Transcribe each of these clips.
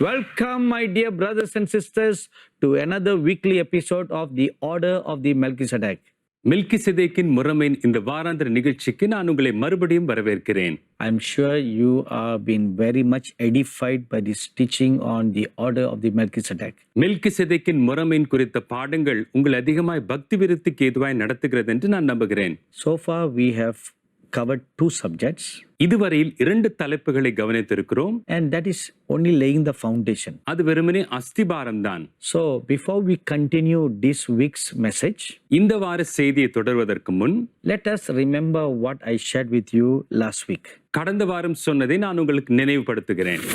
Welcome, my dear brothers and sisters, to another weekly episode of the Order of the Melchizedek. மெல்கிசெதேக்கின் முறைமையின் இந்த வாராந்திர நிகழ்ச்சிக்கு நான் உங்களை மறுபடியும் வரவேற்கிறேன். I'm sure you are being very much edified by this teaching on the Order of the Melchizedek. மெல்கிசெதேக்கின் முறைமையின் குறித்த பாடங்கள் உங்கள் அதிகமாய் பக்தி விருத்திக்கு ஏதுவாய் நடத்துகிறது என்று நான் நம்புகிறேன். So far we have covered 2 subjects. இதுவரையில் 2 தலைப்புகளை கவனித்திருக்கிறோம். And that is only laying the foundation. அது வெறுமனே அஸ்திபாரம் தான். So before we continue this week's message, இந்த வார செய்தியை தொடர்வதற்கு முன் let us remember what I shared with you last week. கடந்த வாரம் சொன்னதை நான் உங்களுக்கு நினைவுபடுத்துகிறேன்.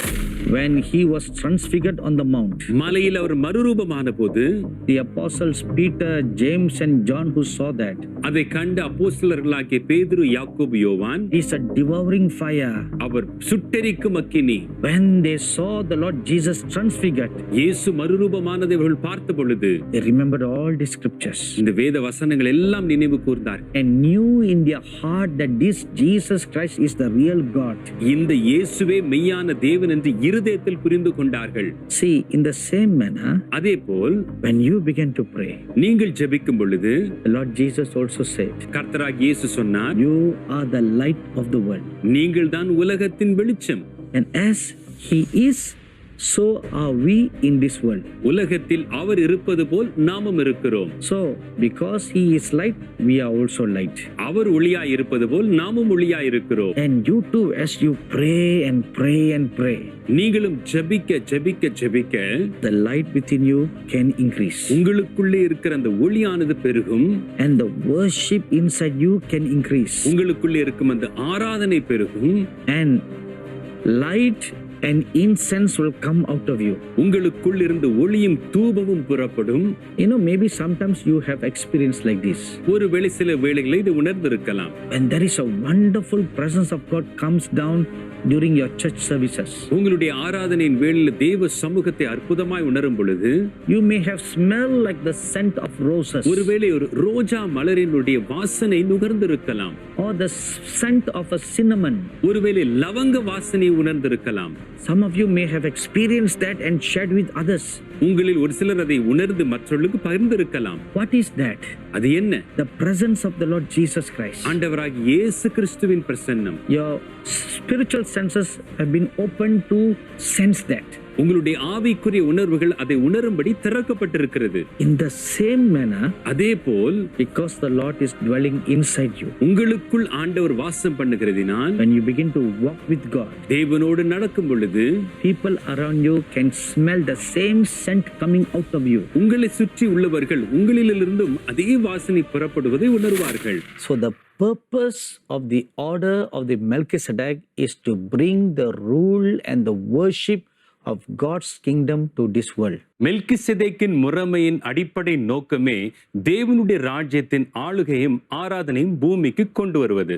When he was transfigured on the mount, மலையில் அவர் மறுரூபமான போது the apostles Peter, James and John who saw that, அதை கண்ட அப்போஸ்தலர்களாகிய பேதுரு, யாக்கோபு, யோவான், is a devouring fire. அவர் சுட்டெரிக்கும் அக்கினி. When they saw the Lord Jesus transfigured, இயேசு மறுரூபமானதை அவர்கள் பார்த்த பொழுது they remembered all the scriptures இந்த வேத வசனங்கள் எல்லாம் நினைவு கூர்ந்தார். and knew in their heart that this Jesus Christ is the real God. இந்த இயேசுவே மெய்யான தேவன் என்று இருதயத்தில் புரிந்து கொண்டார்கள். See, in the same manner, அதேபோல் when you begin to pray, நீங்கள் ஜெபிக்கும் பொழுது the Lord Jesus also said, கர்த்தராகிய இயேசு சொன்னார், you are the light of the world. நீங்கள் தான் உலகத்தின் வெளிச்சம். And as he is, so are we in this world. உலகத்தில் அவர் இருப்பது போல் நாமும் இருக்கிறோம். So, because he is light, we are also light. அவர் ஒளியாய் இருப்பது போல் நாமும் ஒளியாய் இருக்கிறோம். And you too, as you pray and pray and pray, நீங்களும் ஜெபிக்க ஜெபிக்க ஜெபிக்க the light within you can increase. உங்களுக்குள்ளே இருக்கிற அந்த ஒளியானது பெருகும். And the worship inside you can increase. உங்களுக்குள்ளே இருக்கும் அந்த ஆராதனை பெருகும். And light and incense will come out of you. உங்களுக்குள் இருந்து ஒளியும் தூபமும் புறப்படும். You know, maybe sometimes you have experienced like this. ஒருவேளை சில வேளைகளில் இது உணர்ந்திருக்கலாம். When there is a wonderful presence of God comes down during your church services, உங்களுடைய ஆராதனையின் வேளையில் தேவ சமூகத்தை அற்புதமாய் உணரும் பொழுது you may have smelled like the scent of roses, ஒருவேளை ஒரு ரோஜா மலரினுடைய வாசனை நுகர்ந்திருக்கலாம். or the scent of a cinnamon. ஒருவேளை லவங்க வாசனை உணர்ந்திருக்கலாம். Some of you may have experienced that and shared with others. உங்களில் ஒரு சிலர் அதை உணர்ந்து மற்றவர்களுக்கு பகிர்ந்திருக்கலாம். What is that? அது என்ன? The presence of the Lord Jesus Christ. ஆண்டவராகிய இயேசு கிறிஸ்துவின் பிரசன்னம். Your spiritual senses have been opened to sense that. உங்களுடைய ஆவிக்குரிய உணர்வுகள் அதை உணரும்படி திறக்கப்பட்டிருக்கிறது. In the same manner, அதேபோல் because the Lord is dwelling inside you, உங்களுக்குள் ஆண்டவர் வாசம் பண்ணுகிறதினால் when you begin to walk with God, தேவனோடு நடக்கும் பொழுது people around you can smell the same scent coming out of you. உங்களை சுற்றி உள்ளவர்கள் உங்களிலிருந்தும் அதே வாசனை புறப்படுவதை உணர்வார்கள். So the purpose of the order of the Melchizedek is to bring the rule and the worship of God's kingdom to this world. மெல்கிசெதேக்கின் முறைமையின் அடிப்படை நோக்கமே தேவனுடைய ராஜ்யத்தின் ஆளுகையும் ஆராதனையும் பூமிக்கு கொண்டு வருவது.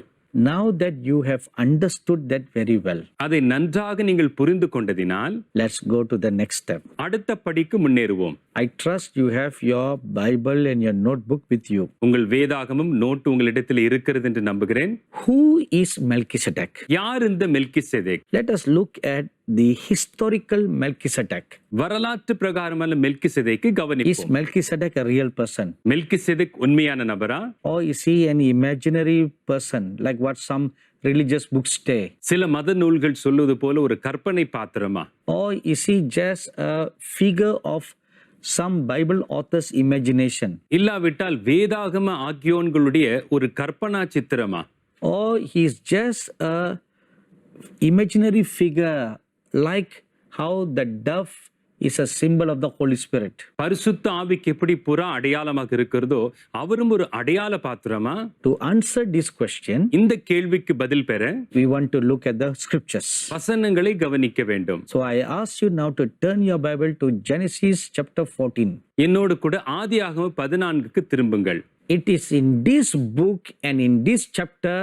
Now that you have understood that very well, அதை நன்றாக நீங்கள் புரிந்து கொண்டதினால் let's go to the next step. அடுத்த படிக்கு முன்னேறுவோம். I trust you have your Bible and your notebook with you. உங்கள் வேதாகமும் நோட்டு உங்களிடத்தில் இருக்கிறது என்று நம்புகிறேன். Who is Melchizedek? யார் இந்த Melchizedek? Let us look at the historical Melchizedek. வரலாற்று பிரகாரமான மெல்கிசெதேக்கை Is கவனிப்போம். Melchizedek a real person? Melchizedek உண்மையான நபரா? Or is he an imaginary person like what some religious books say? சில மத நூல்கள் சொல்லுவது போல ஒரு கற்பனை பாத்திரமா? Or is he just a figure of some Bible author's imagination? இல்லாவிட்டால் வேதாகம ஆக்கியோன்களுடைய ஒரு கற்பனா சித்திரமா? Or he is just a imaginary figure like how the dove is a symbol of the Holy Spirit? பரிசுத்த ஆவிக்கு எப்படி புறா அடையாளமாக இருக்கிறதோ அவரும் ஒரு அடையாள பாத்திரமா? To answer this question, இந்த கேள்விக்கு பதில் பெற we want to look at the scriptures. வசனங்களை கவனிக்க வேண்டும். So I ask you now to turn your Bible to Genesis chapter 14. என்னோடு கூட ஆதியாகமம் 14க்கு திரும்புங்கள். It is in this book and in this chapter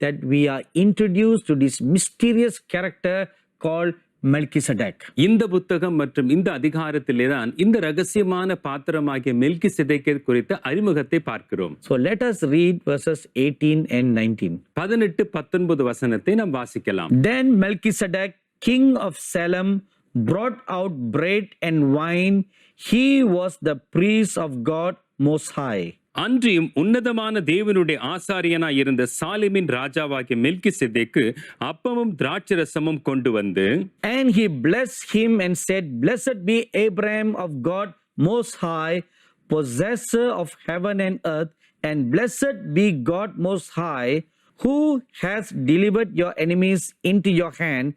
that we are introduced to this mysterious character called Melchizedek. இந்த புத்தகம் மற்றும் இந்த அதிகாரத்திலே தான் இந்த ரகசியமான பாத்திரமாகிய மெல்கிசெதேக்கை குறித்த அறிமுகத்தை பார்க்கிறோம். So let us read verses 18 and 19. 18-19 வசனத்தை நாம் வாசிக்கலாம். Then Melchizedek, king of Salem, brought out bread and wine. He was the priest of God Most High. அன்றியும் உன்னதமான தேவனுடைய ஆசாரியனாய் இருந்த சாலேமின் ராஜாவாகிய மெல்கிசேதேக்கு அப்பமும் திராட்சரசமும் கொண்டு வந்து, And he blessed him and said, Blessed be Abraham of God Most High, possessor of heaven and earth, and blessed be God Most High, who has delivered your enemies into your hand.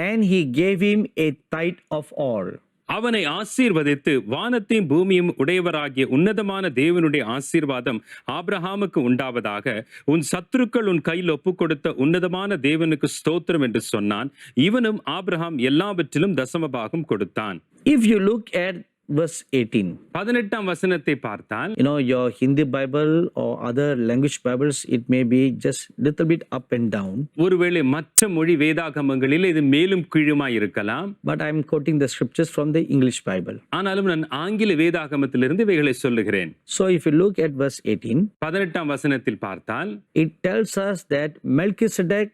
And he gave him a tithe of all. அவனை ஆசீர்வதித்து, வானத்தையும் பூமியும் உடையவராகிய உன்னதமான தேவனுடைய ஆசீர்வாதம் ஆபிரகாமுக்கு உண்டாவதாக, உன் சத்துருக்கள் உன் கையில் ஒப்புக் கொடுத்த உன்னதமான தேவனுக்கு ஸ்தோத்திரம் என்று சொன்னான். இவனும் ஆபிரகாம் எல்லாவற்றிலும் தசமபாகம் கொடுத்தான். If you look at verse 18, 18ஆம் வசனத்தை பார்த்தால், your Hindi Bible or other language Bibles, it may be just little bit up and down. ஒருவேளை மற்ற மொழி வேதாகமங்களில் இது மேலும் கீழுமாய் இருக்கலாம். But I am quoting the scriptures from the English Bible. ஆனாலும் நான் ஆங்கில வேதாகமத்திலிருந்து இவைகளை சொல்லுகிறேன். So if you look at verse 18, 18ஆம் வசனத்தில் பார்த்தால், it tells us that Melchizedek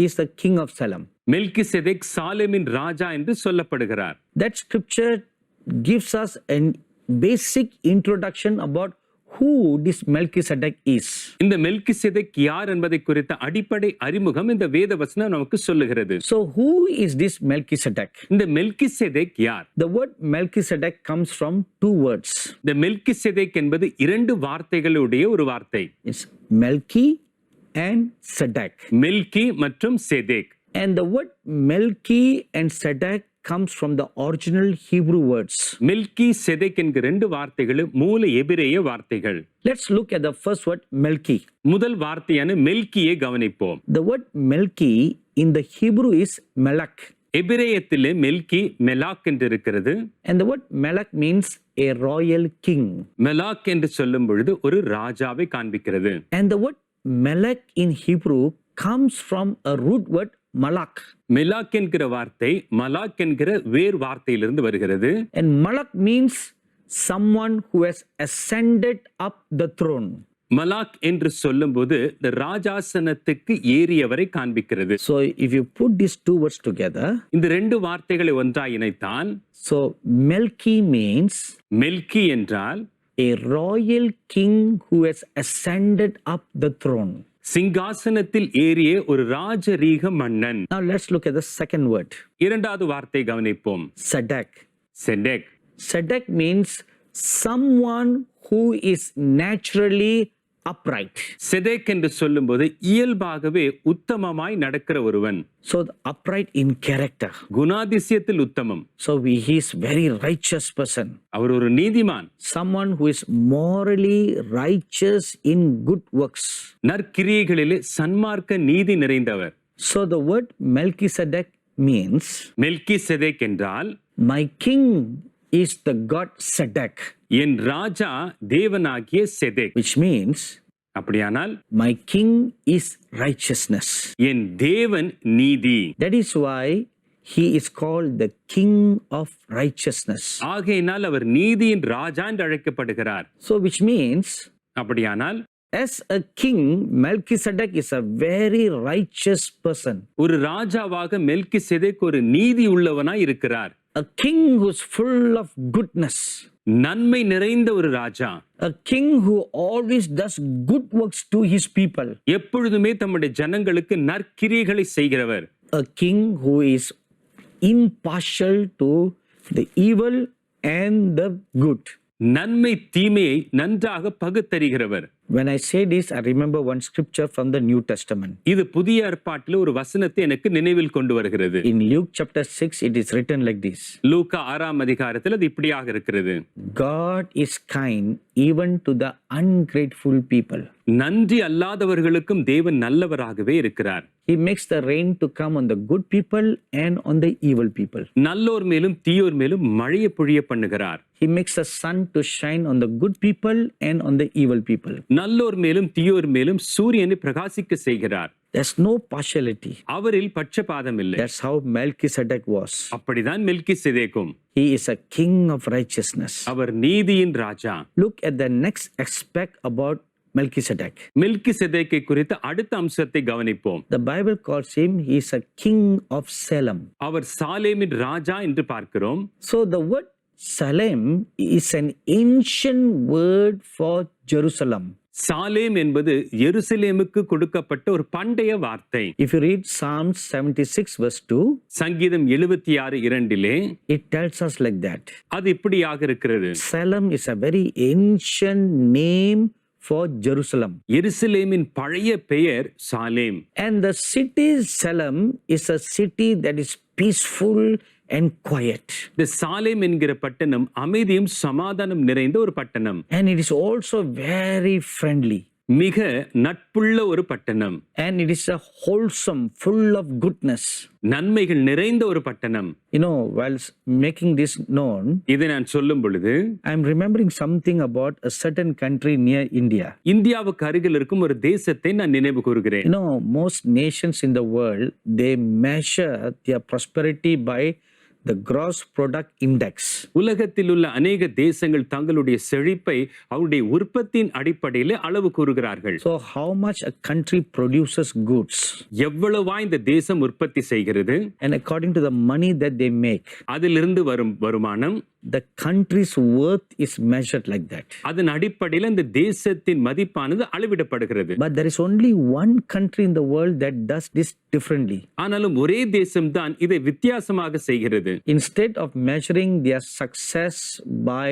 is the king of Salem. Melchizedek சாலேமின் ராஜா என்று சொல்லப்படுகிறார். That scripture gives us a basic introduction about who this Melchizedek is. இந்த மெல்கிசேதேக் யார் என்பதை குறித்த அடிப்படை அறிமுகம் இந்த வேத வசனம் நமக்கு சொல்லுகிறது. So who is this Melchizedek? இந்த மெல்கிசேதேக் யார்? The word Melchizedek comes from two words. இந்த மெல்கிசேதேக் என்பது இரண்டு வார்த்தைகளுடைய ஒரு வார்த்தை. It's Melchi and Sedek. Melchi மற்றும் சேதேக். And the word Melchi and Sedek comes from the original Hebrew words. Melchi சேதேக் என்கிற ரெண்டு வார்த்தைகளும் மூல எபிரேய வார்த்தைகள். Let's look at the first word, Melchi. முதல் வார்த்தையான மெல்கியை கவனிப்போம். The word Melchi in the Hebrew is Melach. எபிரேயத்திலே Melchi மெலாக் என்று இருக்கிறது. And the word Melach means a royal king. மெலாக் என்று சொல்லும் பொழுது ஒரு ராஜாவை காண்பிக்கிறது. And the word Melach in Hebrew comes from a root word Malak. மெலாக் என்கிற வார்த்தை மலாக் என்கிற வேறு வார்த்தையிலிருந்து வருகிறது. And Malak means someone who has ascended up the throne. மலாக் என்று சொல்லும்போது இந்த ராஜாசனத்துக்கு ஏறியவரை காண்பிக்கிறது. So if you put these two words together, இந்த ரெண்டு வார்த்தைகளை ஒன்றாய் இணைத்தால், so Melchi means மெல்கி என்றால் a royal king who has ascended up the throne. சிங்காசனத்தில் ஏறிய ஒரு ராஜரீக மன்னன். Now let's look at the second word. இரண்டாவது வார்த்தை கவனிப்போம். Sedek. செடெக். Sedek means someone who is naturally upright. செதேக் என்று சொல்லும்போது இயல்பாகவே உத்தமமாய் நடக்கிற ஒருவன். So upright in character. குணாதிசயத்தில் உத்தமம். So he is very righteous person. அவர் ஒரு நீதிமான். Someone who is morally righteous in good works. நற்கிரியைகளிலே சன்மார்க்க நீதி நிறைந்தவர். So the word Melchizedek means Melchizedek என்றால் my king is the god Sedek, என் ராஜா தேவனாகிய செதேக். which means அப்படியானால் my king is righteousness. என் தேவன் நீதி. That is why he is called the king of righteousness. ஆகையினால் அவர் நீதியின் ராஜா என்று அழைக்கப்படுகிறார். So which means அப்படியானால் as a king, Melchizedek is a very righteous person. ஒரு ராஜாவாக மெல்கிசேதேக் ஒரு நீதி உள்ளவனாய் இருக்கிறார். A king who's full of goodness. நன்மை நிறைந்த ஒரு ராஜா. A king who always does good works to his people. எப்பொழுதுமே தம்முடைய ஜனங்களுக்கு நற்கிரியைகளை செய்கிறவர். A king who is impartial to the evil and the good. நன்மை தீமையை நன்றாக பகுத்தறிகிறவர். When I say this, I remember one scripture from the New Testament. இது புதிய ஏற்பாட்டில் ஒரு வசனத்தை எனக்கு நினைவில் கொண்டு வருகிறது. In Luke chapter 6, it is written like this. லூக்கா 6ஆம் அதிகாரத்தில் அது இப்படியாக இருக்கிறது. God is kind even to the ungrateful people. நன்றி அல்லாதவர்களுக்கும் தேவன் நல்லவராகவே இருக்கிறார். He makes the rain to come on the good people and on the evil people. நல்லோர் மேலும் தீயோர் மேலும் மழையை பொழிய பண்ணுகிறார். He makes the sun to shine on the good people and on the evil people. நல்லோர் மேலும் தீயோர் மேலும் சூரியனை பிரகாசிக்க செய்கிறார். There's no partiality. அவரில் பட்சபாதம் இல்லை. That's how Melchizedek was. அப்படிதான் மெல்கிசேதேக்கும். He is a king of righteousness. அவர் நீதியின் ராஜா. Look at the next aspect about Melchizedek. மெல்கிசேதேக்கை குறித்த அடுத்த அம்சத்தை கவனிப்போம். The Bible calls him, he is a king of Salem. அவர் சாலேமின் ராஜா என்று பார்க்கிறோம். So the word Salem is an ancient word for Jerusalem. Salem என்பது எருசலேமுக்கு கொடுக்கப்பட்ட ஒரு பண்டைய வார்த்தை. If you read Psalms 76 verse 2, சங்கீதம் 76:2 it tells us like that. அது இப்படியாக இருக்கிறது. Salem is a very ancient name for Jerusalem. எருசலேமின் பழைய பெயர் Salem. And the city Salem is a city that is peaceful and quiet. இந்த சாலேம் என்கிற பட்டணம் அமைதியும் சமாதானம் நிறைந்த ஒரு பட்டணம். And it is also very friendly. மிக நட்புள்ள ஒரு பட்டணம். And it is a wholesome, full of goodness. நன்மைகள் நிறைந்த ஒரு பட்டணம். You know, while making this known, இதை நான் சொல்லும் பொழுது I am remembering something about a certain country near India. இந்தியாவுக்கு அருகில் இருக்கும் ஒரு தேசத்தை நான் நினைவு கூறுகிறேன். You know, most nations in the world, they measure their prosperity by the gross product index. உலகத்தில் உள்ள அநேக தேசங்கள் தங்களுடைய செழிப்பை அவருடைய உற்பத்தியின் அடிப்படையில் அளவு கூறுகிறார்கள். So how much a country produces goods, எவ்வளவா இந்த தேசம் உற்பத்தி செய்கிறது, and according to the money that they make, அதிலிருந்து வரும் வருமானம், the country's worth is measured like that. அதன் அடிப்படையில் இந்த தேசத்தின் மதிப்பானது அளவிடப்படுகிறது. But there is only one country in the world that does this differently. ஆனாலும் ஒரே தேசம்தான் இதை வித்தியாசமாக செய்கிறது. Instead of measuring their success by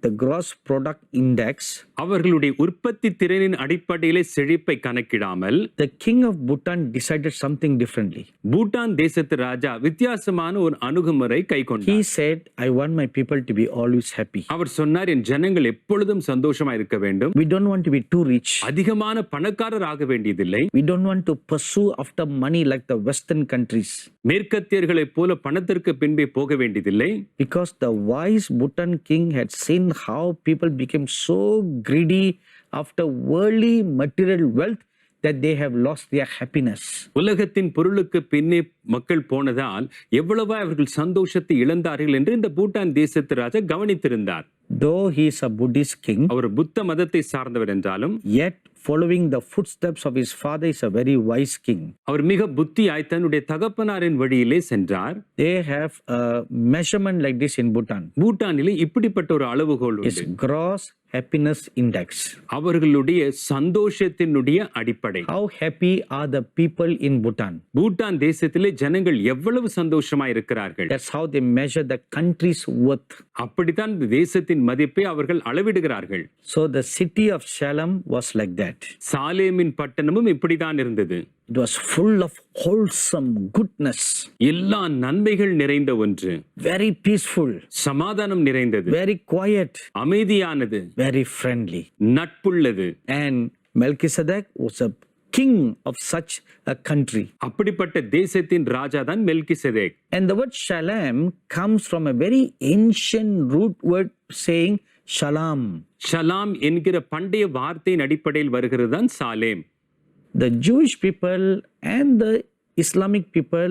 the gross product index, அவர்களுடைய உற்பத்தி திறனின் அடிப்படையிலே செழிப்பை கணக்கிடாமல் the king of Bhutan decided something differently. Bhutan தேசத்து ராஜா வித்தியாசமான ஒரு அணுகுமுறை கைக்கொண்டார். He said, I want my people to be always happy. அவர் சொன்னார், என் ஜனங்கள் எப்பொழுதும் சந்தோஷமா இருக்க வேண்டும். We don't want to be too rich. அதிகமான பணக்காரர் ஆக வேண்டியதில்லை. We don't want to pursue after money like the Western countries. மேற்கத்தியர்களைப் போல பணத்திற்கு பின்பே போக வேண்டியதில்லை. Because the wise Bhutan king had seen how people became so greedy after worldly material wealth that they have lost their happiness. உலகத்தின் பொருளுக்கு பின்னே மக்கள் போனதால் எவ்வளவா அவர்கள் சந்தோஷத்தை இழந்தார்கள் என்று இந்த பூட்டான் தேசத்து ராஜா கவனித்திருந்தார். Though he is a Buddhist king, அவர் புத்த மதத்தை சார்ந்தவர் என்றாலும் yet following the footsteps of his father is a very wise king. அவர் மிக புத்தியாய் தன்னுடைய தகப்பனாரின் வழியிலே சென்றார். They have a measurement like this in Bhutan. பூட்டானிலே இப்படிப்பட்ட ஒரு அளவுகோல் It's உண்டு. gross happiness index. அவர்களுடைய சந்தோஷத்தினுடைய அடிப்படை. How happy are the people in Bhutan? Bhutan தேசத்திலே ஜனங்கள் எவ்வளவு சந்தோஷமா இருக்கிறார்கள். That's how they measure the country's worth. அப்படித்தான் இந்த தேசத்தின் மதிப்பை அவர்கள் அளவிடுகிறார்கள். So the city of Shalem was like that. சாலேமின் பட்டணமும் இப்படிதான் இருந்தது. It was full of wholesome goodness. எல்லா நன்மைகள் நிறைந்த ஒன்று. Very peaceful. சமாதானம் நிறைந்தது. Very quiet. அமைதியானது. Very friendly. நட்புள்ளது. And Melchizedek was a king of such a country. அப்படிப்பட்ட தேசத்தின் ராஜா தான் Melchizedek. And the word Shalem comes from a very ancient root word saying Shalom. ஷலாம் என்கிற பண்டைய வார்த்தையின் அடிப்படையில் வருகிறது தான் Salem. The Jewish people and the Islamic people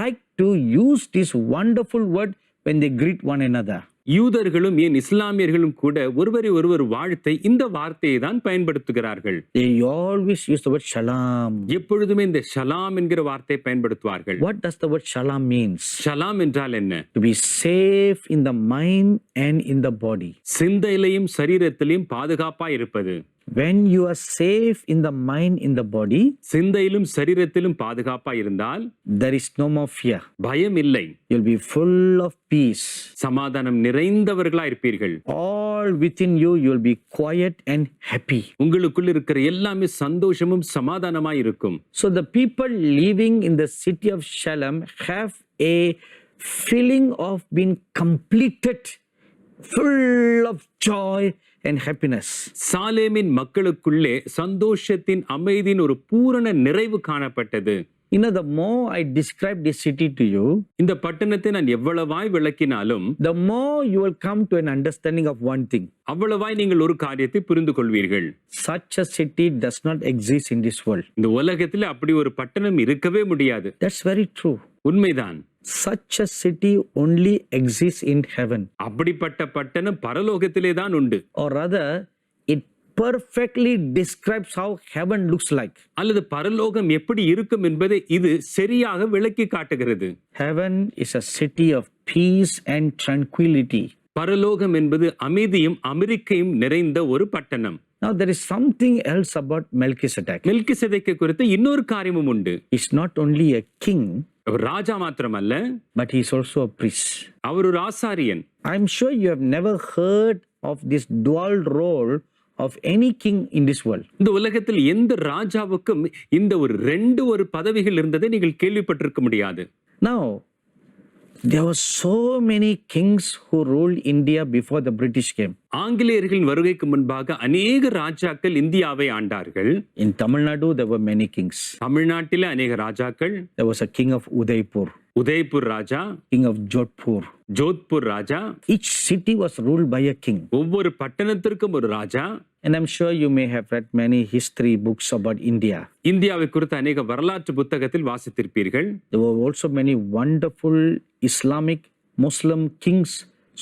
like to use this wonderful word when they greet one another. யூதர்களும் ஏன் இஸ்லாமியர்களும் கூட ஒருவரை ஒருவர் வாழ்த்தை இந்த வார்த்தையை தான் பயன்படுத்துகிறார்கள். They always use the word Shalom. எப்பொழுதுமே இந்த ஷலாம் என்கிற வார்த்தை பயன்படுத்துவார்கள். What does the word Shalom means? ஷலாம் என்றால் என்ன? To be safe in the mind and in the body. சிந்தையிலையும் சரீரத்திலையும் பாதுகாப்பா இருப்பது. When you are safe in the mind, in the body, சிந்தையிலும் சரீரத்திலும் பாதுகாப்பா இருந்தால் there is no more fear. பயம் இல்லை. You'll be full of peace. சமாதானம் நிறைந்தவர்களா இருப்பீர்கள். All within you, you'll be quiet and happy. உங்களுக்குள் இருக்கிற எல்லாமே சந்தோஷமும் சமாதானமாய் இருக்கும். So the people living in the city of Shalem have a feeling of being completed, full of joy and happiness. சாலேமின் மக்களுக்குள்ளே சந்தோஷத்தின் அமைதியின் ஒரு பூரண நிறைவு காணப்பட்டது. You know, the more I describe this city to you, இந்த பட்டணத்தை நான் எவ்வளவாய் விளக்கினாலும் the more you will come to an understanding of one thing. அவ்வளவாய் நீங்கள் ஒரு காரியத்தை புரிந்து கொள்வீர்கள். Such a city does not exist in this world. இந்த உலகத்தில் அப்படி ஒரு பட்டணம் இருக்கவே முடியாது. That's very true. உண்மைதான். Such a city only exists in heaven. அப்படிப்பட்ட பட்டணம் பரலோகத்திலே தான் உண்டு. Or rather, it perfectly describes how heaven looks like. அல்லது பரலோகம் எப்படி இருக்கும் என்பதை இது சரியாக விளக்கி காட்டுகிறது. Heaven is a city of peace and tranquility. பரலோகம் என்பது அமைதியும் அமெரிக்கையும் நிறைந்த ஒரு பட்டணம். Now there is something else about Melchizedek. மெல்கிசேதேக்கு குறித்து இன்னொரு காரியமும் உண்டு. He's not only a king, அவர் ராஜா மாத்திரமல்ல, but he's also a priest. அவர் ஒரு ஆசாரியன். I'm sure you have never heard of this dual role of any king in this world. இந்த உலகத்தில் எந்த ராஜாவுக்கும் இந்த ஒரு பதவிகள் இருந்ததை நீங்கள் கேள்விப்பட்டிருக்க முடியாது. Now, there were so many kings who ruled India before the British came. ஆங்கிலேயர்களின் வருகைக்கு முன்பாக அநேக ராஜாக்கள் இந்தியாவை ஆண்டார்கள். In Tamil Nadu, there were many kings. தமிழ்நாட்டில அநேக ராஜாக்கள். There was a king of Udaipur, Udaipur Raja, king of Jodhpur. Jodhpur Raja. Each city was ruled by a king. ஒவ்வொரு பட்டணத்திற்கும் ஒரு ராஜா. And I'm sure you may have read many history books about India. இந்தியாவை குறித்த அநேக வரலாற்று புத்தகத்தில் வாசித்திருப்பீர்கள். There were also many wonderful Islamic Muslim kings,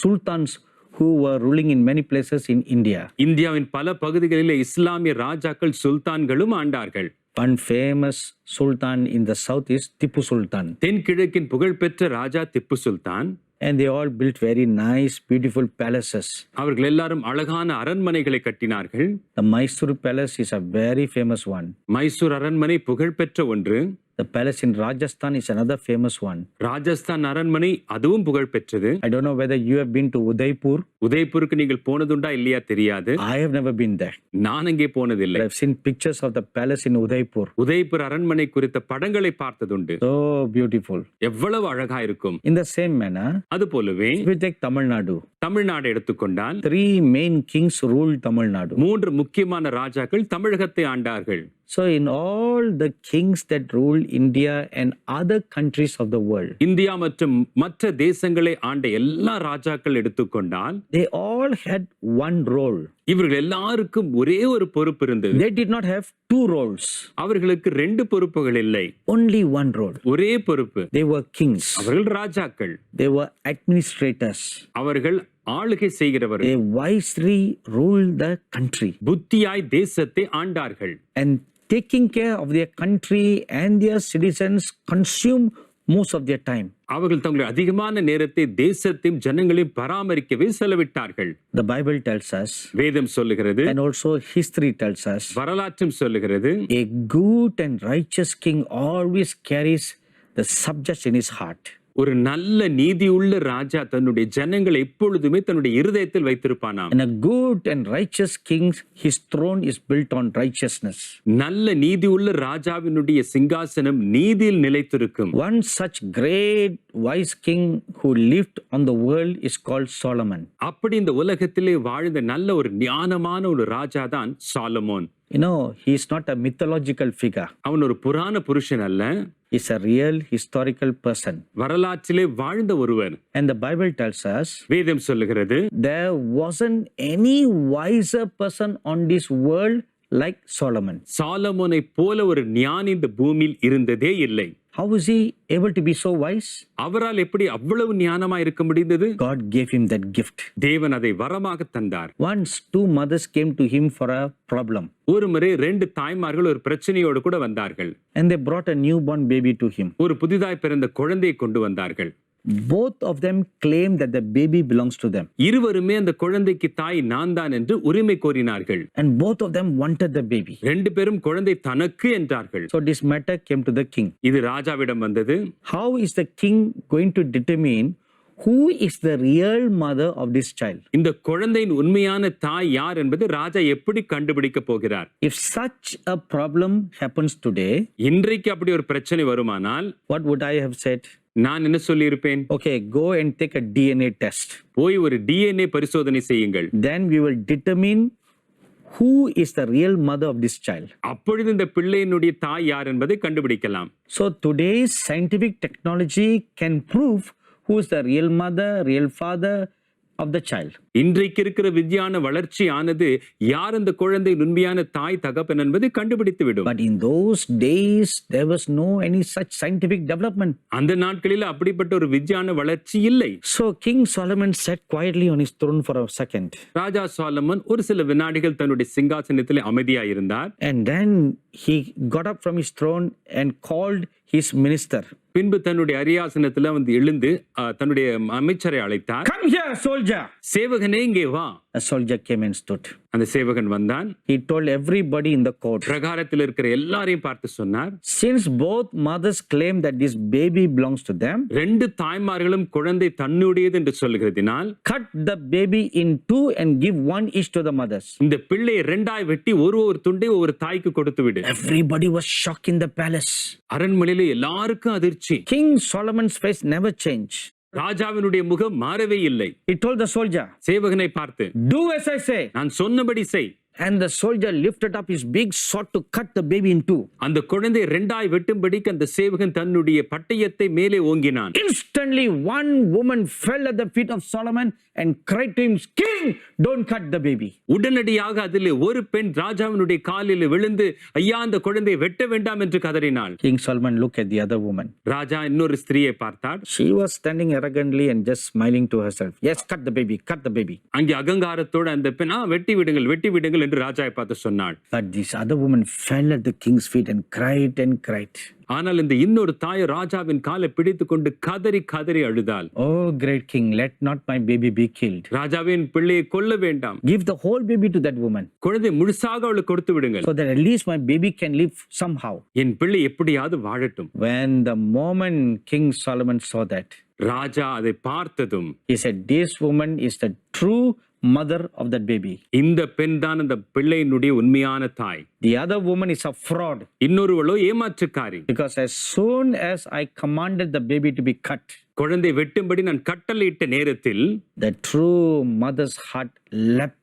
sultans who were ruling in many places in India. இந்தியாவின் பல பகுதிகளில் இஸ்லாமிய ராஜாக்கள் சுல்தான்களும் ஆண்டார்கள். One famous sultan in the south is Tipu Sultan. தென்கிழக்கின் புகழ்பெற்ற ராஜா Tipu Sultan. And they all built very nice, beautiful palaces. அவர்கள் எல்லாரும் அழகான அரண்மனைகளை கட்டினார்கள். The Mysore Palace is a very famous one. Mysore அரண்மனை புகழ்பெற்ற ஒன்று. The palace in Rajasthan is another famous one. Rajasthan அரண்மனை அதுவும் புகழ்பெற்றது. I don't know whether you have been to Udaipur. உதய்பூருக்கு நீங்கள் போனதுண்டா இல்லையா தெரியாது. I have never been there. நான் அங்கே போனதில்லை. But I've seen pictures of the palace in Udaipur. Udaipur அரண்மனை குறித்த படங்களை பார்த்ததுண்டு. So beautiful. எவ்வளவு அழகா இருக்கும். In the same manner, அது போலவே if we take Tamil Nadu, Tamil Nadu எடுத்துக்கொண்டால் 3 main kings ruled Tamil Nadu. 3 முக்கியமான ராஜாக்கள் தமிழகத்தை ஆண்டார்கள். So in all the kings that ruled India and other countries of the world, India மற்றும் மற்ற தேசங்களை ஆண்ட எல்லா ராஜாக்கள் எடுத்துக்கொண்டால் they all had one role. இவர்கள் எல்லாருக்கும் ஒரே ஒரு பொறுப்பு இருந்தது. They did not have 2 roles. அவர்களுக்கு 2 பொறுப்புகள் இல்லை. Only one role. ஒரே பொறுப்பு. They were kings. அவர்கள் ராஜாக்கள். They were administrators. அவர்கள் ஆளுகை செய்கிறவர்கள். They wisely ruled the country. புத்தியாய் தேசத்தை ஆண்டார்கள். And taking care of their country and their citizens consumed most of their time. அவர்கள் தங்களுடைய அதிகமான நேரத்தை தேசத்தையும் ஜனங்களையும் பராமரிக்கவே செலவிட்டார்கள். The Bible tells us, வேதம் சொல்லுகிறது, and also history tells us, வரலாற்றும் சொல்லுகிறது, a good and righteous king always carries the subjects in his heart. ஒரு நல்ல நீதியுள்ள ராஜா தன்னுடைய ஜனங்களை எப்பொழுதுமே தன்னுடைய இருதயத்தில் வைத்திருப்பானாம். And a good and righteous king, his throne is built on righteousness. நல்ல நீதியுள்ள ராஜாவினுடைய சிங்காசனம் நீதியில் நிலைத்திருக்கும். One such great wise king who lived on the world is called Solomon. அப்படி இந்த உலகத்திலே வாழ்ந்த நல்ல ஒரு ஞானமான ஒரு ராஜா தான் Solomon. You know, he is not a mythological figure. அவன் ஒரு புராண புருஷன் அல்ல. He's a real historical person. வரலாற்றிலே வாழ்ந்த ஒருவர். And the Bible tells us, வேதம் சொல்லுகிறது, there wasn't any wiser person on this world like Solomon. சாலமோனை போல ஒரு ஞானி இந்த பூமியில் இருந்ததே இல்லை. How was he able to be so wise? அவரால் எப்படி அவ்வளவு ஞானமா இருக்க முடிந்தது? God gave him that gift. தேவன் அதை வரமாக தந்தார். Once 2 mothers came to him for a problem. ஒரு முறை 2 தாய்மார்கள் ஒரு பிரச்சனையோடு கூட வந்தார்கள். And they brought a newborn baby to him. ஒரு புதிதாய் பிறந்த குழந்தையை கொண்டு வந்தார்கள். Both of them claimed that the baby belongs to them. இருவருமே அந்த குழந்தைக்கு தாய் நான் தான் என்று உரிமை கோரினார்கள். And both of them wanted the baby. 2 பேரும் குழந்தை தனக்கு என்றார்கள். So this matter came to the king. இது ராஜாவிடம் வந்தது. How is the king going to determine who is the real mother of this child? இந்த குழந்தையின் உண்மையான தாய் யார் என்பது ராஜா எப்படி கண்டுபிடிக்க போகிறார்? If such a problem happens today, இன்றைக்கு அப்படி ஒரு பிரச்சனை வருமானால் what would I have said? நான் என்ன சொல்லி இருப்பேன்? Okay, go and take a DNA test. போய் ஒரு DNA பரிசோதனை செய்யுங்கள். Then we will determine who is the real mother of this child. அப்பொழுது இந்த பிள்ளையினுடைய தாய் யார் என்பதை கண்டுபிடிக்கலாம். So today's scientific technology can prove who is the real mother, real father of the child. இன்றைக்கு இருக்கிற விஞ்ஞான வளர்ச்சியானது யார் அந்த குழந்தை உண்மையான தாய் தகப்பன் என்பதை கண்டுபிடித்து விடும். But in those days, there was no any such scientific development. அந்த நாட்களில் அப்படிப்பட்ட ஒரு விஞ்ஞான வளர்ச்சி இல்லை. So King Solomon sat quietly on his throne for a second. ராஜா சாலமன் ஒரு சில வினாடிகள் தன்னுடைய சிங்காசனத்திலே அமைதியாக இருந்தார். And then he got up from his throne and called his minister. பின்பு தன்னுடைய அரியாசனத்துல வந்து எழுந்து தன்னுடைய அமைச்சரை அழைத்தார். Come here, soldier. சேவகனே இங்கே வா. A soldier came and stood. அந்த சேவகன் வந்தான். He told everybody in the court. பிரகாரத்தில் இருக்கிற எல்லாரையும் பார்த்து சொன்னார். Since both mothers claim that this baby belongs to them, ரெண்டு தாய்மார்களும் குழந்தை தன்னுடையது என்று சொல்கிறதினால், cut the baby in two and give one each to the mothers. இந்த பிள்ளை இரண்டாய் வெட்டி ஒரு துண்டை ஒரு தாய்க்கு கொடுத்து விடு. Everybody was shocked in the palace. அரண்மனையிலே எல்லாருக்கும் அதிர்ச்சி. King Solomon's face never changed. ராஜாவினுடைய முகம் மாறவே இல்லை. He told the soldier, சேவகனை பார்த்து, do as I say. நான் சொன்னபடி செய். And the soldier lifted up his big sword to cut the baby in two. அந்த குழந்தை இரண்டாய் வெட்டும்படிக்கு அந்த சேவகன் தன்னுடைய பட்டயத்தை மேலே ஓங்கினான். Instantly one woman fell at the feet of Solomon and cried to him, King, don't cut the baby. உடனடியாக அதிலே ஒரு பெண் ராஜாவினுடைய காலில் விழுந்து, ஐயா அந்த குழந்தையை வெட்ட வேண்டாம் என்று கதறினாள். King Solomon looked at the other woman. ராஜா இன்னொரு ஸ்திரியை பார்த்தார். She was standing arrogantly and just smiling to herself. Yes, cut the baby, cut the baby. அங்கே அகங்காரத்தோடு அந்த பெண், வெட்டி விடுங்கள் என்று ராஜாவை பார்த்து சொன்னாள். But this other woman fell at the king's feet and cried and cried. ஆனால் இந்த இன்னொரு தாய் ராஜாவின் காலை பிடித்துக் கொண்டு கதறி அழுதாள். Oh great king, let not my baby be killed. ராஜாவின் பிள்ளையை கொல்ல வேண்டாம். Give the whole baby to that woman. குழந்தை முழுசாக அவளுக்கு கொடுத்து விடுங்கள். So that at least my baby can live somehow. என் பிள்ளை எப்படியாவது வாழட்டும். When the moment King Solomon saw that, ராஜா அதை பார்த்ததும், he said, this woman is the true mother of that baby. இந்த பெண் தான் அந்த பிள்ளையினுடைய உண்மையான தாய். The other woman is a fraud. இன்னொருவளோ ஏமாற்றுக்காரி. Because as soon as I commanded the baby to be cut, குழந்தை வெட்டும்படி நான் கட்டளையிட்ட நேரத்தில், the true mother's heart leapt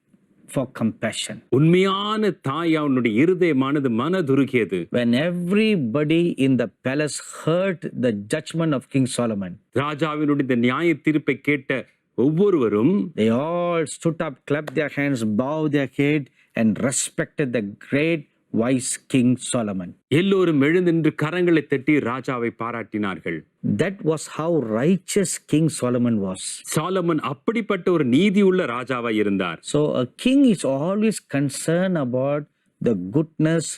for compassion. உண்மையான தாய் அவனுடைய இருதயமானது மனதுருகியது. When everybody in the palace heard the judgment of King Solomon, ராஜாவினுடைய இந்த நியாய தீர்ப்பை கேட்ட ஒவ்வொருவரும், they all stood up, clapped their hands, bowed their head and respected the great wise King Solomon. எல்லோரும் எழுந்தின்று கரங்களை தட்டி ராஜாவை பாராட்டினார்கள். That was how righteous King Solomon was. Solomon அப்படிப்பட்ட ஒரு நீதியுள்ள ராஜாவாய் இருந்தார். So a king is always concerned about the goodness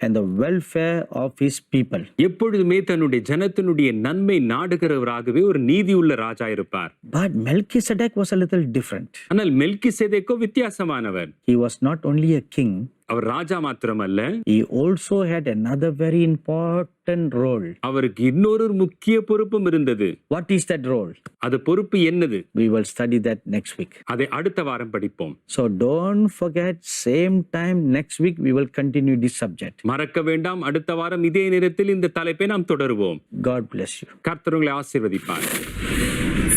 and the welfare of his people. எப்பொழுதுமே தன்னுடைய ஜனத்தினுடைய நன்மை நாடுகிறவராகவே ஒரு நீதியுள்ள ராஜா இருப்பார். But Melchizedek was a little different. ஆனால் மெல்கிசேதேக்கோ வித்தியாசமானவர். He was not only a king, அவர் ராஜா மாத்திரமல்ல, he also had another very important role. அவருக்கு இன்னொரு முக்கிய பொறுப்பும் இருந்தது. What is that role? அது பொறுப்பு என்னது? We will study that next week. அதை அடுத்த வாரம் படிப்போம். So don't forget, same time next week we will continue this subject. மறக்க வேண்டாம், அடுத்த வாரம் இதே நேரத்தில் இந்த தலைப்பை நாம் தொடருவோம். God bless you. கர்த்தர் உங்களை ஆசீர்வதிப்பார்.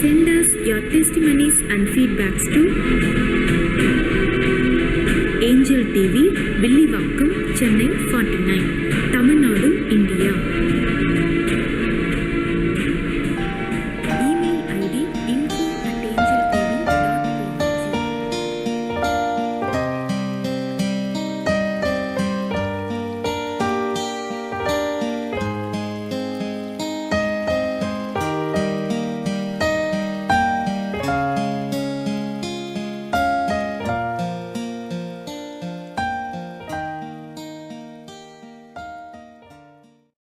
Send us your testimonies and feedbacks to Angel TV, Villivakkam, Chennai 49.